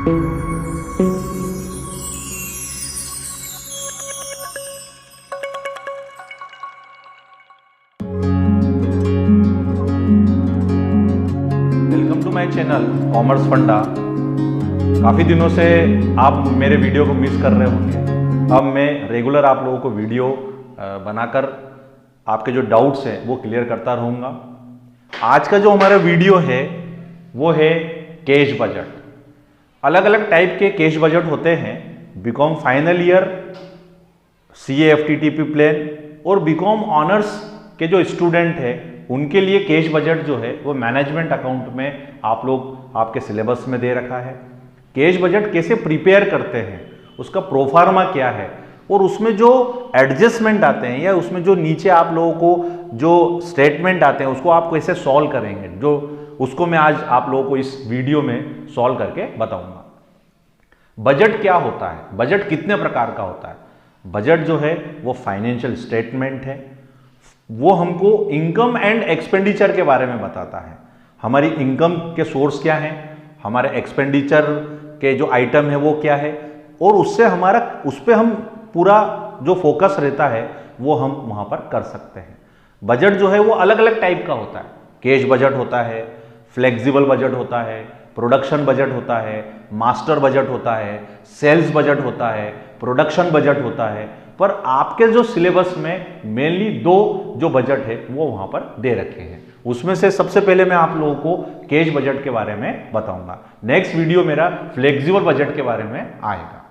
Welcome to my channel commerce funda. काफ़ी दिनों से आप मेरे वीडियो को मिस कर रहे होंगे। अब मैं रेगुलर आप लोगों को वीडियो बनाकर आपके जो डाउट्स हैं वो क्लियर करता रहूँगा। आज का जो हमारा वीडियो है वो है कैश बजट। अलग अलग टाइप के कैश बजट होते हैं। BCom final year, CA FTTP plan और बीकॉम ऑनर्स के जो स्टूडेंट हैं उनके लिए कैश बजट जो है वो मैनेजमेंट अकाउंट में आप लोग आपके सिलेबस में दे रखा है। कैश बजट कैसे प्रिपेयर करते हैं, उसका प्रोफार्मा क्या है और उसमें जो एडजस्टमेंट आते हैं या उसमें जो नीचे आप लोगों को जो स्टेटमेंट आते हैं उसको आप कैसे सॉल्व करेंगे, जो उसको मैं आज आप लोगों को इस वीडियो में सॉल्व करके बताऊंगा। बजट क्या होता है, बजट कितने प्रकार का होता है। बजट जो है वो फाइनेंशियल स्टेटमेंट है। वो हमको इनकम एंड एक्सपेंडिचर के बारे में बताता है। हमारी इनकम के सोर्स क्या है, हमारे एक्सपेंडिचर के जो आइटम है वो क्या है और उससे हमारा उस पर हम पूरा जो फोकस रहता है वो हम वहाँ पर कर सकते हैं। बजट जो है वो अलग अलग टाइप का होता है। कैश बजट होता है, फ्लेक्सिबल बजट होता है, प्रोडक्शन बजट होता है, मास्टर बजट होता है, सेल्स बजट होता है, प्रोडक्शन बजट होता है। पर आपके जो सिलेबस में मेनली दो जो बजट है वो वहां पर दे रखे हैं। उसमें से सबसे पहले मैं आप लोगों को कैश बजट के बारे में बताऊंगा। नेक्स्ट वीडियो मेरा फ्लेक्सिबल बजट के बारे में आएगा।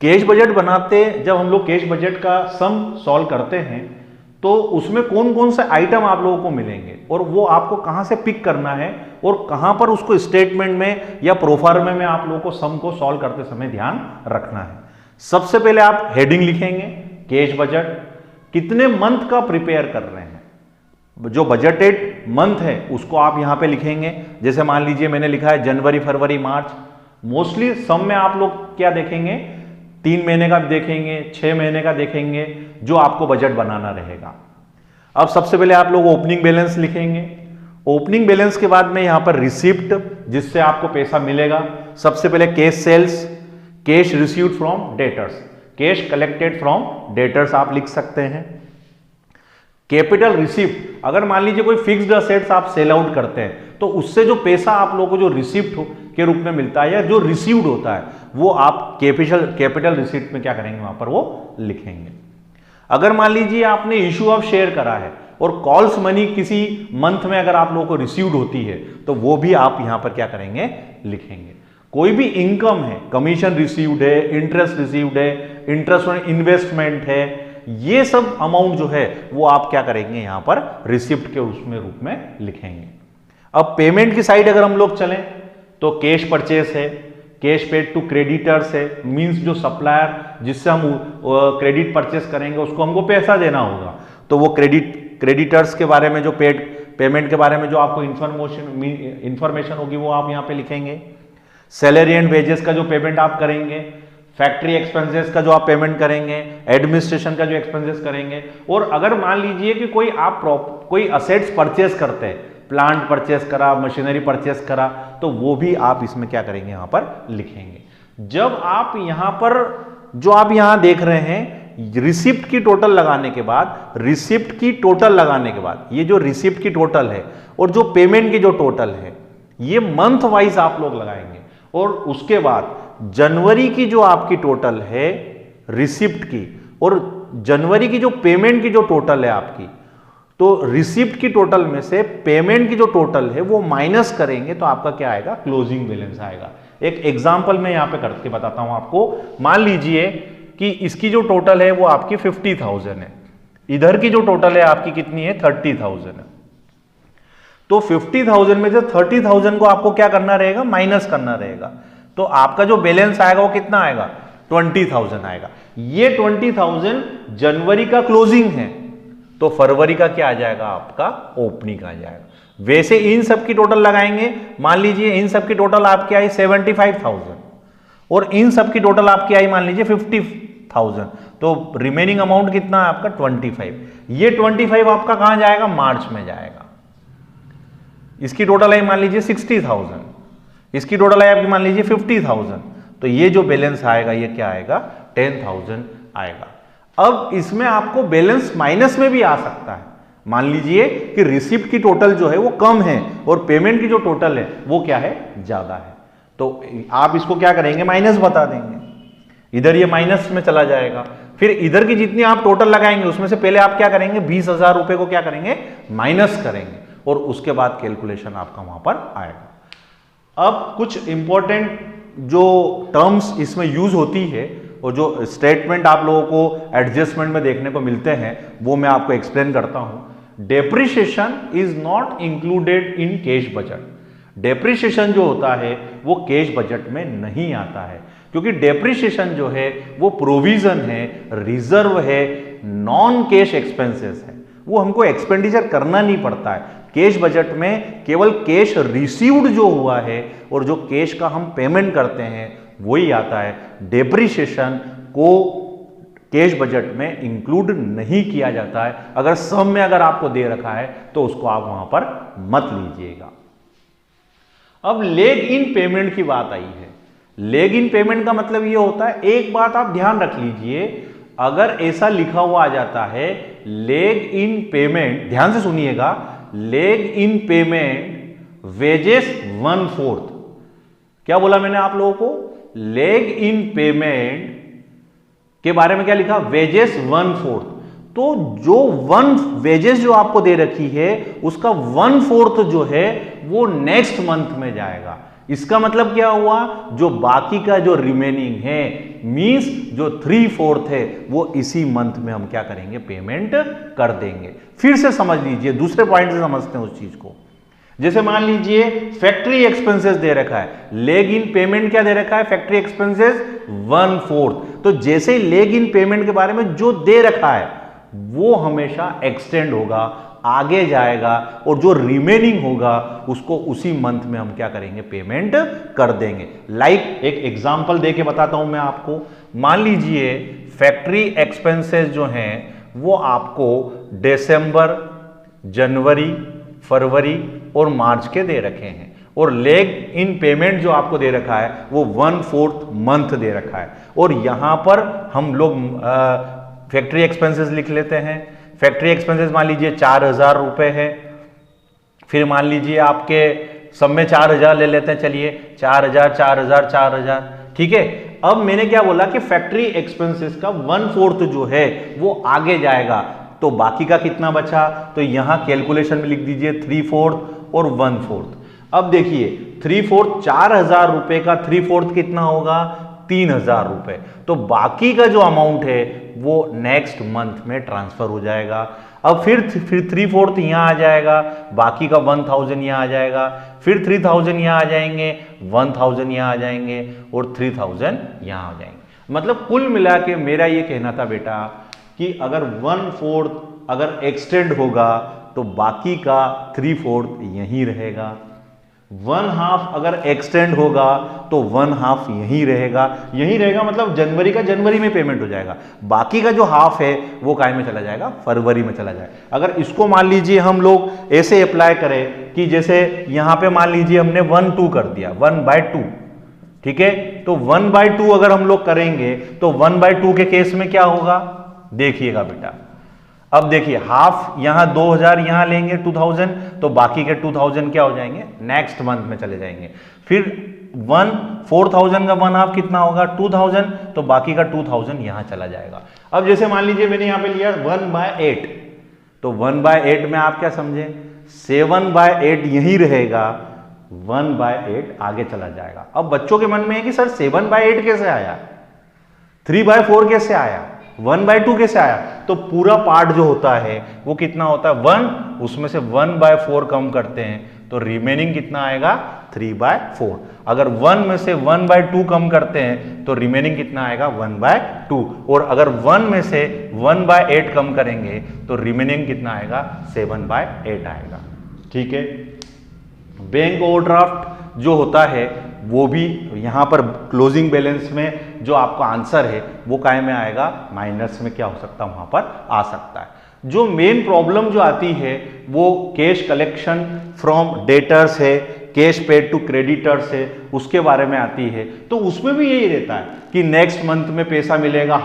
कैश बजट बनाते जब हम लोग कैश बजट का सम सॉल्व करते हैं तो उसमें कौन कौन से आइटम आप लोगों को मिलेंगे और वो आपको कहां से पिक करना है और कहां पर उसको स्टेटमेंट में या प्रोफार्मा में आप लोगों को सम को सॉल्व करते समय ध्यान रखना है। सबसे पहले आप हेडिंग लिखेंगे, कैश बजट कितने मंथ का प्रिपेयर कर रहे हैं। जो बजटेड मंथ है उसको आप यहां पे लिखेंगे। जैसे मान लीजिए मैंने लिखा है जनवरी, फरवरी, मार्च। मोस्टली सम में आप लोग क्या देखेंगे, 3 महीने का देखेंगे, 6 महीने का देखेंगे, जो आपको बजट बनाना रहेगा। अब सबसे पहले आप लोग ओपनिंग बैलेंस लिखेंगे। ओपनिंग बैलेंस के बाद में यहां पर रिसिप्ट जिससे आपको पैसा मिलेगा। सबसे पहले cash sales, cash received from debtors, cash collected from debtors आप लिख सकते हैं। कैपिटल रिसिप्ट, अगर मान लीजिए कोई फिक्स्ड असेट्स आप सेल आउट करते हैं तो उससे जो पैसा आप लोगों को जो रिसिप्ट के रूप में मिलता है या जो रिसीव्ड होता है वो आप कैपिटल रिसिप्ट में क्या करेंगे, वहां पर वो लिखेंगे। अगर मान लीजिए आपने इशू ऑफ शेयर करा है और कॉल्स मनी किसी मंथ में अगर आप लोगों को रिसीव्ड होती है तो वो भी आप यहां पर क्या करेंगे, लिखेंगे। कोई भी इनकम है, कमीशन रिसीव्ड है, इंटरेस्ट रिसीव्ड है, इंटरेस्ट ऑन इन्वेस्टमेंट है, ये सब अमाउंट जो है वो आप क्या करेंगे, यहां पर रिसिप्ट के उसमें रूप में लिखेंगे। अब पेमेंट की साइड अगर हम लोग चलें तो कैश परचेस है, कैश पेड टू क्रेडिटर्स है, मींस जो सप्लायर जिससे हम क्रेडिट परचेस करेंगे उसको हमको पैसा देना होगा तो वो क्रेडिटर्स के बारे में जो पेमेंट के बारे में जो आपको इंफॉर्मेशन होगी वो आप यहां पे लिखेंगे। सैलरी एंड वेजेस का जो पेमेंट आप करेंगे, फैक्ट्री एक्सपेंसेस का जो आप पेमेंट करेंगे, एडमिनिस्ट्रेशन का जो एक्सपेंसेस करेंगे। और अगर मान लीजिए कि कोई असेट्स परचेस करते हैं, प्लांट परचेस करा, मशीनरी परचेस करा, तो वो भी आप इसमें क्या करेंगे, यहां पर लिखेंगे। जब आप यहां पर जो आप यहां देख रहे हैं रिसिप्ट की टोटल लगाने के बाद, रिसिप्ट की टोटल लगाने के बाद ये जो रिसिप्ट की टोटल है और जो पेमेंट की जो टोटल है ये मंथ वाइज आप लोग लगाएंगे। और उसके बाद जनवरी की जो आपकी टोटल है रिसिप्ट की और जनवरी की जो पेमेंट की जो टोटल है आपकी, तो रिसिप्ट की टोटल में से पेमेंट की जो टोटल है वो माइनस करेंगे तो आपका क्या आएगा, क्लोजिंग बैलेंस आएगा। एक एग्जांपल मैं यहां पे करके बताता हूं आपको। मान लीजिए कि इसकी जो टोटल है वो आपकी 50,000 है, इधर की जो टोटल है आपकी कितनी है, 30,000 है। तो 50,000 में से 30,000 को आपको क्या करना रहेगा, माइनस करना रहेगा। तो आपका जो बैलेंस आएगा वो कितना आएगा, 20,000 आएगा। ये 20,000 जनवरी का क्लोजिंग है तो फरवरी का क्या आ जाएगा, आपका ओपनिंग आ जाएगा। वैसे इन सब की टोटल लगाएंगे, मान लीजिए इन सब की टोटल आपकी आई 75,000 और इन सब की टोटल आपकी आई मान लीजिए 50,000, तो रिमेनिंग अमाउंट कितना है आपका 25। ये 25 आपका कहां जाएगा, मार्च में जाएगा। इसकी टोटल आई मान लीजिए 60,000, इसकी टोटल है आपकी मान लीजिए 50,000, तो ये जो बैलेंस आएगा ये क्या आएगा 10,000 आएगा। अब इसमें आपको बैलेंस माइनस में भी आ सकता है। मान लीजिए कि रिसिप्ट की टोटल जो है वो कम है और पेमेंट की जो टोटल है वो क्या है ज्यादा है, तो आप इसको क्या करेंगे माइनस बता देंगे, इधर ये माइनस में चला जाएगा। फिर इधर की जितनी आप टोटल लगाएंगे उसमें से पहले आप क्या करेंगे 20,000 रुपए को क्या करेंगे माइनस करेंगे और उसके बाद कैलकुलेशन आपका वहां पर आएगा। अब कुछ इंपॉर्टेंट जो टर्म्स इसमें यूज होती है और जो स्टेटमेंट आप लोगों को एडजस्टमेंट में देखने को मिलते हैं वो मैं आपको एक्सप्लेन करता हूं। Depreciation is not included in cash budget. Depreciation जो होता है वो कैश बजट में नहीं आता है, क्योंकि डेप्रिसिएशन जो है वो प्रोविजन है, रिजर्व है, नॉन कैश एक्सपेंसेस है, वो हमको एक्सपेंडिचर करना नहीं पड़ता है। कैश बजट में केवल कैश रिसीव्ड जो हुआ है और जो कैश का हम पेमेंट करते हैं वही आता है। डेप्रिसिएशन को कैश बजट में इंक्लूड नहीं किया जाता है। अगर सम में अगर आपको दे रखा है तो उसको आप वहां पर मत लीजिएगा। अब लेग इन पेमेंट की बात आई है। लेग इन पेमेंट का मतलब ये होता है, एक बात आप ध्यान रख लीजिए, अगर ऐसा लिखा हुआ आ जाता है लेग इन पेमेंट, ध्यान से सुनिएगा, लेग इन पेमेंट वेजेस 1/4। क्या बोला मैंने आप लोगों को, लेग इन पेमेंट के बारे में क्या लिखा, वेजेस 1/4। तो जो वेजेस जो आपको दे रखी है उसका 1/4 जो है वो नेक्स्ट मंथ में जाएगा। इसका मतलब क्या हुआ, जो बाकी का जो रिमेनिंग है मींस जो 3/4 है वो इसी मंथ में हम क्या करेंगे पेमेंट कर देंगे। फिर से समझ लीजिए, दूसरे पॉइंट से समझते हैं उस चीज को। जैसे मान लीजिए फैक्ट्री एक्सपेंसेस दे रखा है, लेग इन पेमेंट क्या दे रखा है, फैक्ट्री एक्सपेंसेस 1/4। तो जैसे ही लेग इन पेमेंट के बारे में जो दे रखा है वो हमेशा एक्सटेंड होगा, आगे जाएगा, और जो रिमेनिंग होगा उसको उसी मंथ में हम क्या करेंगे पेमेंट कर देंगे। लाइक एक एग्जांपल देके बताता हूं मैं आपको। मान लीजिए फैक्ट्री एक्सपेंसेस जो हैं वो आपको दिसंबर, जनवरी, फरवरी और मार्च के दे रखे हैं, और लेग इन पेमेंट जो आपको दे रखा है वो 1/4 मंथ दे रखा है। और यहां पर हम लोग फैक्ट्री एक्सपेंसेस लिख लेते हैं। फैक्ट्री एक्सपेंसेस मान लीजिए 4,000 रुपए है। फिर मान लीजिए आपके सब में 4,000 ले लेते हैं, चलिए 4,000 4,000 4,000, ठीक है। अब मैंने क्या बोला कि फैक्ट्री एक्सपेंसेस का 1/4 जो है वो आगे जाएगा, तो बाकी का कितना बचा, तो यहां कैलकुलेशन में लिख दीजिए 3/4 और 1/4। अब देखिए 3/4 4,000 रुपए का 3/4 कितना होगा 3,000 रुपए। तो बाकी का जो अमाउंट है वो नेक्स्ट मंथ में ट्रांसफर हो जाएगा। अब फिर 3/4 यहां आ जाएगा, बाकी का 1,000 यहां आ जाएगा, फिर 3,000 यहां आ जाएंगे, 1,000 यहां आ जाएंगे और 3,000 यहां आ जाएंगे। मतलब कुल मिला के मेरा ये कहना था बेटा कि अगर 1/4 अगर एक्सटेंड होगा तो बाकी का 3/4 यहीं रहेगा। 1/2 अगर एक्सटेंड होगा तो 1/2 यहीं रहेगा, मतलब जनवरी का जनवरी में पेमेंट हो जाएगा, बाकी का जो हाफ है वो काय में चला जाएगा, फरवरी में चला जाएगा। अगर इसको मान लीजिए हम लोग ऐसे अप्लाई करें कि जैसे यहां पे मान लीजिए हमने 1/2 कर दिया, 1/2, ठीक है। तो 1/2 अगर हम लोग करेंगे तो 1/2 के केस में क्या होगा, देखिएगा बेटा। अब देखिए हाफ यहां 2,000 यहां लेंगे 2,000, तो बाकी के 2,000 क्या हो जाएंगे नेक्स्ट मंथ में चले जाएंगे। फिर 4,000 का 1/2 कितना होगा 2,000, तो बाकी का 2,000 यहां चला जाएगा। अब जैसे मान लीजिए मैंने यहां पे लिया 1/8, तो 1/8 में आप क्या समझे, 7/8 यहीं रहेगा, 1/8 आगे चला जाएगा। अब बच्चों के मन में है कि सर 7/8 कैसे आया, 3/4 कैसे आया, 1/2 कैसे आया, तो पूरा पार्ट जो होता है वो कितना होता है 1, उसमें से 1/4 कम करते हैं तो रिमेनिंग कितना आएगा 3/4। अगर 1 में से 1/2 कम करते हैं तो रिमेनिंग कितना आएगा 1/2, और अगर 1 में से 1/8 कम करेंगे तो रिमेनिंग कितना आएगा 7/8 आएगा, ठीक है। बैंक ओवरड्राफ्ट जो होता है वो भी यहां पर क्लोजिंग बैलेंस में जो आपका आंसर है वो काय में आएगा, माइनस में क्या हो सकता है, वहां पर आ सकता है। जो मेन प्रॉब्लम जो आती है वो कैश कलेक्शन फ्रॉम डेटर्स है, कैश पेड टू क्रेडिटर्स है उसके बारे में आती है, तो उसमें भी यही रहता है कि नेक्स्ट मंथ में पैसा मिलेगा,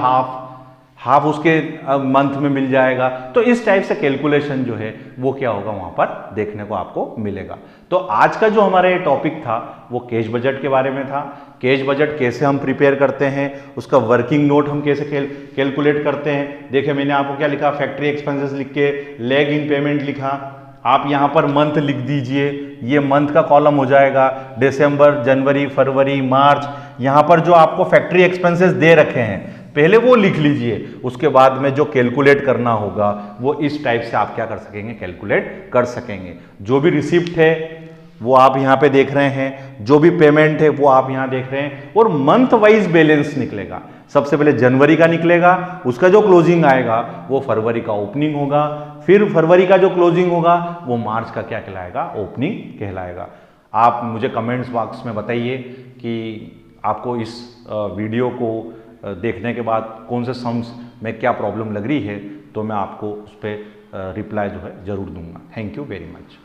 हाफ उसके मंथ में मिल जाएगा। तो इस टाइप से कैलकुलेशन जो है वो क्या होगा वहां पर देखने को आपको मिलेगा। तो आज का जो हमारा ये टॉपिक था वो कैश बजट के बारे में था। कैश बजट कैसे हम प्रिपेयर करते हैं, उसका वर्किंग नोट हम कैसे कैलकुलेट करते हैं। देखिए मैंने आपको क्या लिखा, फैक्ट्री एक्सपेंसेस लिख के लेग इन पेमेंट लिखा। आप यहां पर मंथ लिख दीजिए, ये मंथ का कॉलम हो जाएगा, दिसंबर, जनवरी, फरवरी, मार्च। यहां पर जो आपको फैक्ट्री एक्सपेंसेस दे रखे हैं पहले वो लिख लीजिए, उसके बाद में जो कैलकुलेट करना होगा वो इस टाइप से आप क्या कर सकेंगे, कैलकुलेट कर सकेंगे। जो भी रिसिप्ट है वो आप यहां पे देख रहे हैं, जो भी पेमेंट है वो आप यहां देख रहे हैं, और मंथ वाइज बैलेंस निकलेगा। सबसे पहले जनवरी का निकलेगा, उसका जो क्लोजिंग आएगा वो फरवरी का ओपनिंग होगा, फिर फरवरी का जो क्लोजिंग होगा वो मार्च का क्या कहलाएगा, ओपनिंग कहलाएगा। आप मुझे कमेंट्स बॉक्स में बताइए कि आपको इस वीडियो को देखने के बाद कौन से सम्स में क्या प्रॉब्लम लग रही है, तो मैं आपको उस पर रिप्लाई जो है जरूर दूंगा। Thank you very much.